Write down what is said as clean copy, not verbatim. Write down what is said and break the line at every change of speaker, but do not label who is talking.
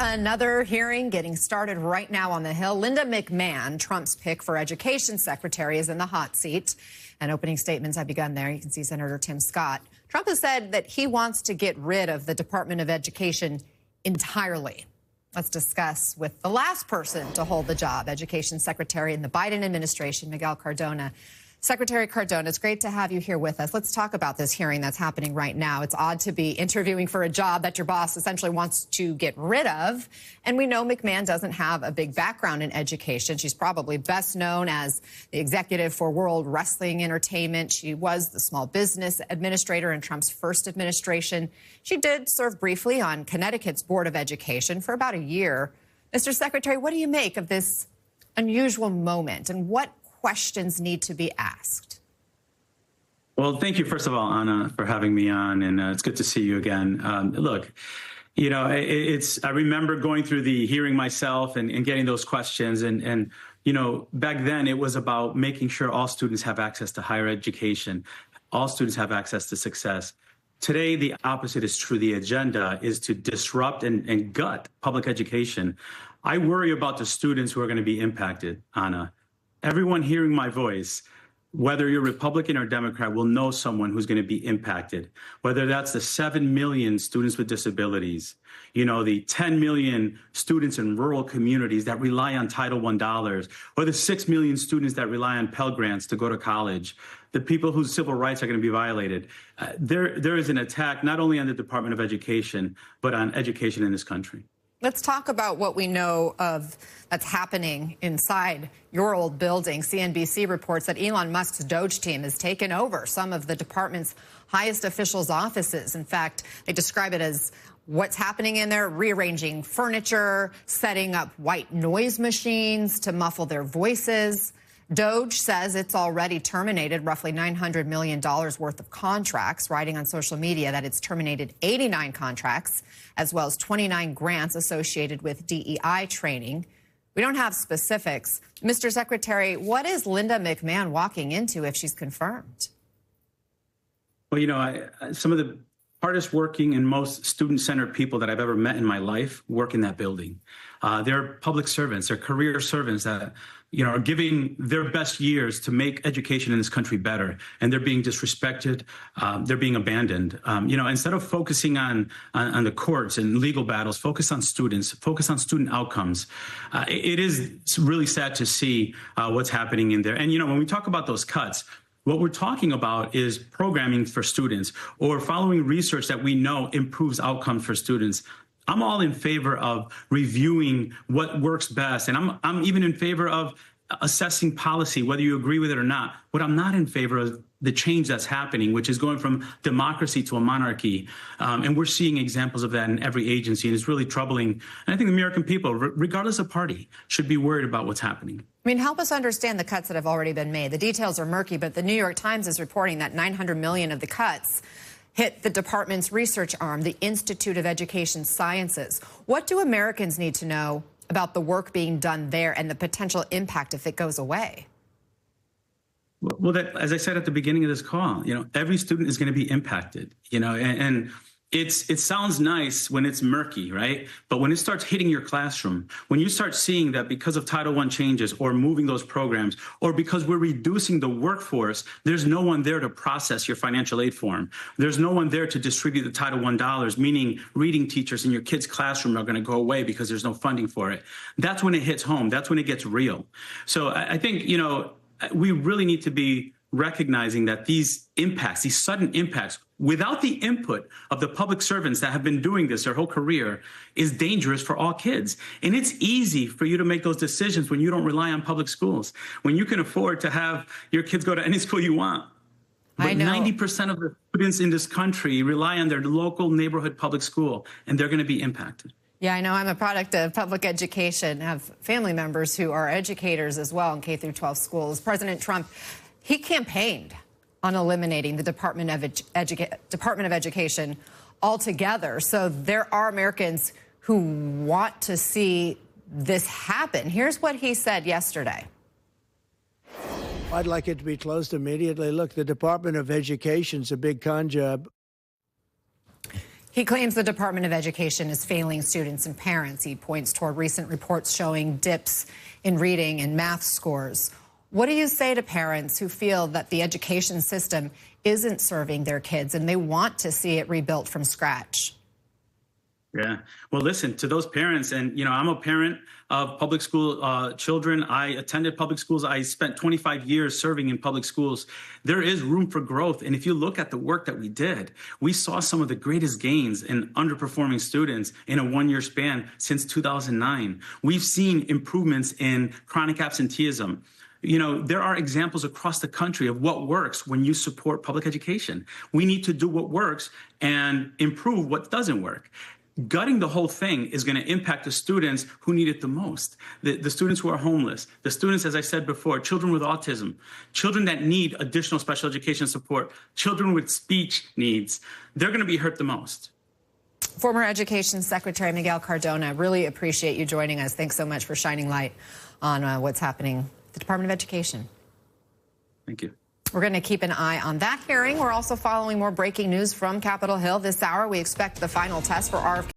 another hearing getting started right now on the Hill. Linda McMahon, Trump's pick for education secretary, is in the hot seat. And opening statements have begun there. You can see Senator Tim Scott. Trump has said that he wants to get rid of the Department of Education entirely. Let's discuss with the last person to hold the job, education secretary in the Biden administration, Miguel Cardona. Secretary Cardona, it's great to have you here with us. Let's talk about this hearing that's happening right now. It's odd to be interviewing for a job that your boss essentially wants to get rid of. And we know McMahon doesn't have a big background in education. She's probably best known as the executive for World Wrestling Entertainment. She was the small business administrator in Trump's first administration. She did serve briefly on Connecticut's Board of Education for about a year. Mr. Secretary, what do you make of this unusual moment, and what questions need to be asked?
Well, thank you, first of all, Anna, for having me on, and it's good to see you again. Look, you know, I remember going through the hearing myself and getting those questions, and you know, back then it was about making sure all students have access to higher education, all students have access to success. Today, the opposite is true. The agenda is to disrupt and gut public education. I worry about the students who are going to be impacted, Anna. Everyone hearing my voice, whether you're Republican or Democrat, will know someone who's going to be impacted, whether that's the 7 million students with disabilities, you know, the 10 million students in rural communities that rely on Title I dollars, or the 6 million students that rely on Pell Grants to go to college, the people whose civil rights are going to be violated. There is an attack not only on the Department of Education, but on education in this country.
Let's talk about what we know of that's happening inside your old building. CNBC reports that Elon Musk's Doge team has taken over some of the department's highest officials' offices. In fact, they describe it as what's happening in there: rearranging furniture, setting up white noise machines to muffle their voices. Doge says it's already terminated roughly $900 million worth of contracts, writing on social media that it's terminated 89 contracts, as well as 29 grants associated with DEI training. We don't have specifics. Mr. Secretary, what is Linda McMahon walking into if she's confirmed?
Well, you know, some of the hardest working and most student-centered people that I've ever met in my life work in that building. They're public servants, they're career servants that, you know, are giving their best years to make education in this country better, and they're being disrespected, they're being abandoned. You know, instead of focusing on the courts and legal battles, focus on students, focus on student outcomes. It is really sad to see what's happening in there. And, you know, when we talk about those cuts, what we're talking about is programming for students or following research that we know improves outcomes for students. I'm all in favor of reviewing what works best, and I'm even in favor of assessing policy, whether you agree with it or not. What I'm not in favor of the change that's happening, which is going from democracy to a monarchy. And we're seeing examples of that in every agency, and it's really troubling. And I think the American people, regardless of party, should be worried about what's happening.
I mean, help us understand the cuts that have already been made. The details are murky, but the New York Times is reporting that $900 million of the cuts hit the department's research arm, the Institute of Education Sciences. What do Americans need to know about the work being done there and the potential impact if it goes away?
Well, as I said at the beginning of this call, you know, every student is going to be impacted, you know, and it sounds nice when it's murky, right? But when it starts hitting your classroom, when you start seeing that because of Title I changes or moving those programs, or because we're reducing the workforce, there's no one there to process your financial aid form. There's no one there to distribute the Title I dollars, meaning reading teachers in your kids' classroom are going to go away because there's no funding for it. That's when it hits home. That's when it gets real. So I think, you know, we really need to be recognizing that these impacts, these sudden impacts, without the input of the public servants that have been doing this their whole career, is dangerous for all kids. And it's easy for you to make those decisions when you don't rely on public schools, when you can afford to have your kids go to any school you want. But 90% of the students in this country rely on their local neighborhood public school, and they're going to be impacted.
Yeah, I know. I'm a product of public education, have family members who are educators as well in K-12 schools. President Trump, he campaigned on eliminating the Department of Education altogether. So there are Americans who want to see this happen. Here's what he said yesterday.
I'd like it to be closed immediately. Look, the Department of Education's a big con job.
He claims the Department of Education is failing students and parents. He points toward recent reports showing dips in reading and math scores. What do you say to parents who feel that the education system isn't serving their kids and they want to see it rebuilt from scratch?
Yeah. Well, listen, to those parents, and, I'm a parent of public school children. I attended public schools. I spent 25 years serving in public schools. There is room for growth. And if you look at the work that we did, we saw some of the greatest gains in underperforming students in a one-year span since 2009. We've seen improvements in chronic absenteeism. There are examples across the country of what works when you support public education. We need to do what works and improve what doesn't work. Gutting the whole thing is going to impact the students who need it the most. The students who are homeless, the students, as I said before, children with autism, children that need additional special education support, children with speech needs. They're going to be hurt the most.
Former Education Secretary Miguel Cardona, really appreciate you joining us. Thanks so much for shining light on what's happening at the Department of Education.
Thank you.
We're going to keep an eye on that hearing. We're also following more breaking news from Capitol Hill this hour. We expect the final test for RFK.